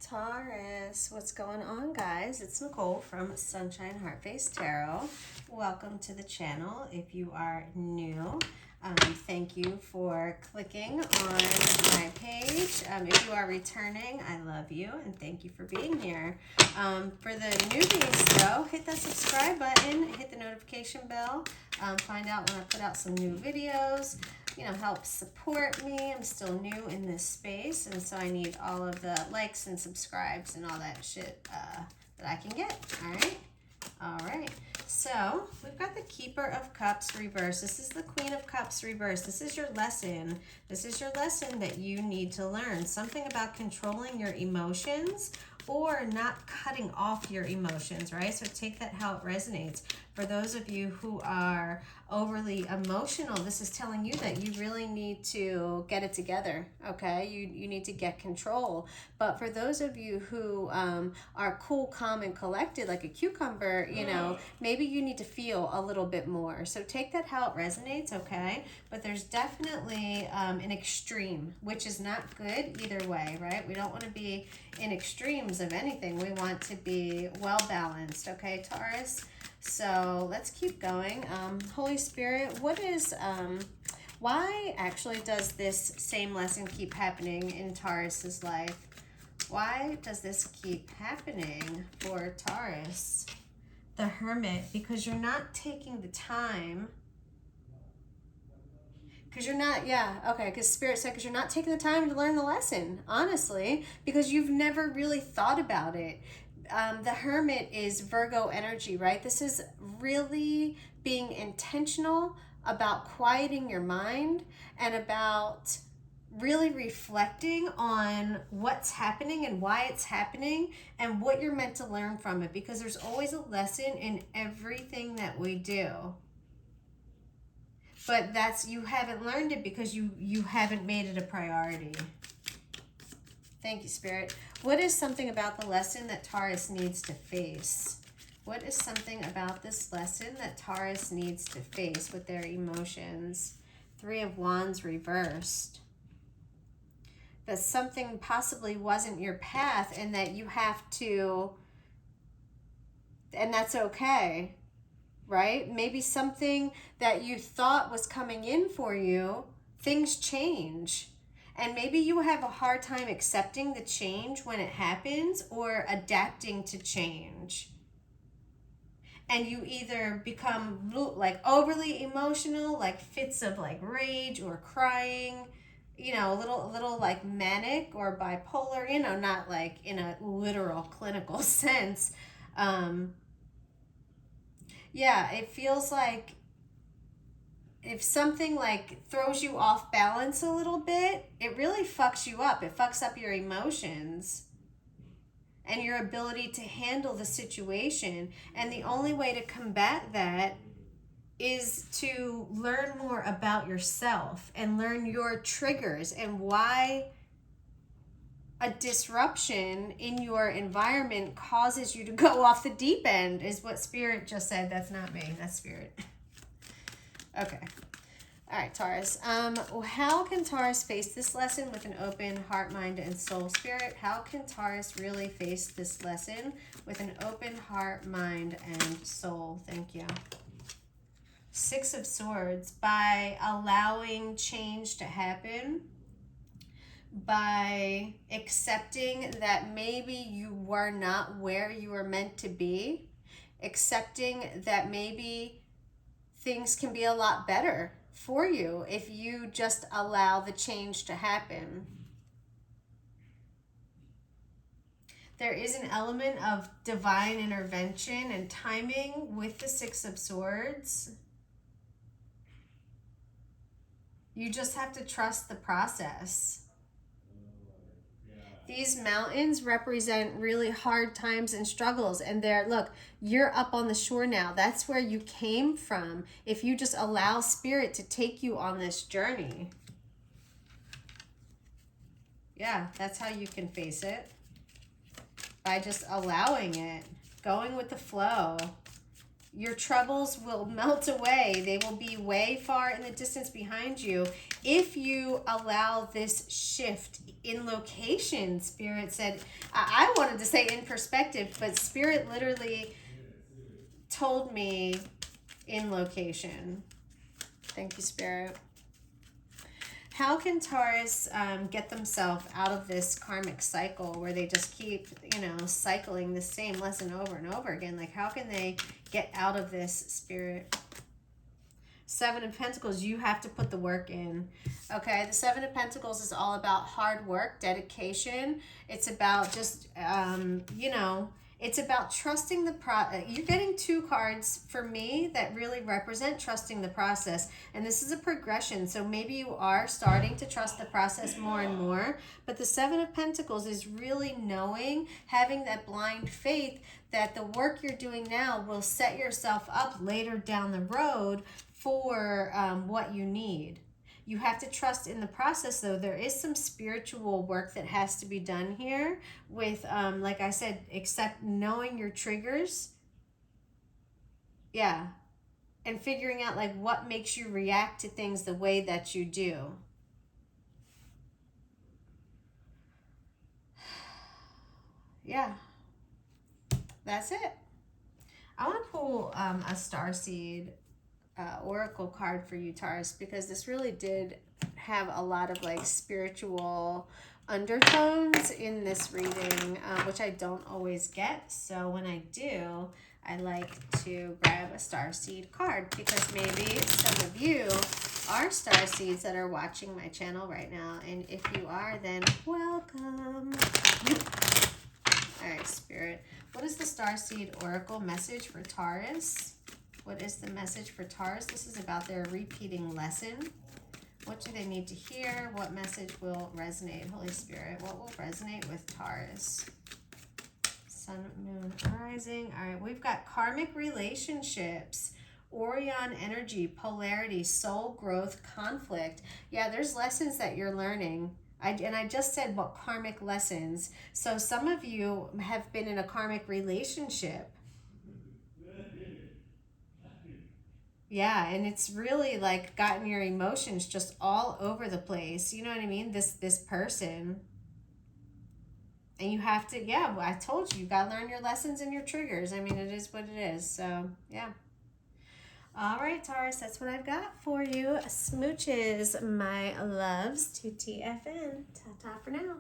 Taurus, what's going on, guys? It's Nicole from Sunshine Heartface Tarot. Welcome to the channel. If you are new, thank you for clicking on my page. If you are returning, I love you and thank you for being here. For the newbies, though, hit that subscribe button, hit the notification bell, find out when I put out some new videos. You know, help support me. I'm still new in this space, and so I need all of the likes and subscribes and all that shit that I can get. All right. So we've got the Keeper of Cups reverse. This is the Queen of Cups reverse. This is your lesson. This is your lesson that you need to learn. Something about controlling your emotions or not cutting off your emotions, right? So take that how it resonates. For those of you who are overly emotional, this is telling you that you really need to get it together, okay? You need to get control. But for those of you who are cool, calm, and collected like a cucumber, you know, maybe you need to feel a little bit more. So take that how it resonates, okay? But there's definitely an extreme, which is not good either way, right? We don't want to be in extremes of anything. We want to be well balanced, okay, Taurus? So let's keep going. Holy Spirit, what is, why actually does this same lesson keep happening in Taurus's life? Why does this keep happening for Taurus? The Hermit, because you're not taking the time. Because you're not, because Spirit said, because you're not taking the time to learn the lesson, honestly, because you've never really thought about it. The Hermit is Virgo energy, right? This is really being intentional about quieting your mind and about really reflecting on what's happening and why it's happening and what you're meant to learn from it, because there's always a lesson in everything that we do. But you haven't learned it because you haven't made it a priority. Thank you, Spirit. What is something about the lesson that Taurus needs to face? What is something about this lesson that Taurus needs to face with their emotions? Three of Wands reversed. That something possibly wasn't your path and that you have to, and that's okay, right? Maybe something that you thought was coming in for you, things change. And maybe you have a hard time accepting the change when it happens or adapting to change. And you either become like overly emotional, like fits of like rage or crying, you know, a little like manic or bipolar, you know, not like in a literal clinical sense. Yeah, it feels like if something like throws you off balance a little bit, it really fucks you up. It fucks up your emotions and your ability to handle the situation. And the only way to combat that is to learn more about yourself and learn your triggers and why a disruption in your environment causes you to go off the deep end, is what Spirit just said. That's not me, that's Spirit. Okay. All right, Taurus. How can Taurus face this lesson with an open heart, mind, and soul? Spirit, how can Taurus really face this lesson with an open heart, mind, and soul? Thank you. Six of Swords. By allowing change to happen, by accepting that maybe you were not where you were meant to be, accepting that maybe things can be a lot better for you if you just allow the change to happen. There is an element of divine intervention and timing with the Six of Swords. You just have to trust the process. These mountains represent really hard times and struggles. And look, you're up on the shore now. That's where you came from. If you just allow Spirit to take you on this journey. Yeah, that's how you can face it. By just allowing it, going with the flow. Your troubles will melt away. They will be way far in the distance behind you if you allow this shift in location. Spirit said, I wanted to say in perspective, but Spirit literally told me in location. Thank you, Spirit. How can Taurus get themselves out of this karmic cycle where they just keep, you know, cycling the same lesson over and over again? Like, how can they get out of this, Spirit? Seven of Pentacles, you have to put the work in. Okay, the Seven of Pentacles is all about hard work, dedication. It's about just, you know, it's about trusting the You're getting two cards for me that really represent trusting the process. And this is a progression. So maybe you are starting to trust the process more and more. But the Seven of Pentacles is really knowing, having that blind faith that the work you're doing now will set yourself up later down the road for what you need. You have to trust in the process, though. There is some spiritual work that has to be done here with, like I said, except knowing your triggers. Yeah. And figuring out, like, what makes you react to things the way that you do. Yeah. That's it. I want to pull a starseed oracle card for you, Taurus, because this really did have a lot of like spiritual undertones in this reading, which I don't always get. So when I do, I like to grab a starseed card because maybe some of you are starseeds that are watching my channel right now. And if you are, then welcome. All right, Spirit. What is the starseed oracle message for Taurus? What is the message for Taurus? This is about their repeating lesson. What do they need to hear? What message will resonate? Holy Spirit, what will resonate with Taurus? Sun, moon, rising. All right, we've got karmic relationships, Orion energy, polarity, soul growth, conflict. Yeah, there's lessons that you're learning. And I just said what karmic lessons. So some of you have been in a karmic relationship. Yeah, and it's really like gotten your emotions just all over the place. You know what I mean? This person. And you have to, yeah, well, I told you, you got to learn your lessons and your triggers. I mean, it is what it is. So, yeah. All right, Taurus, that's what I've got for you. Smooches, my loves, to TFN. Ta-ta for now.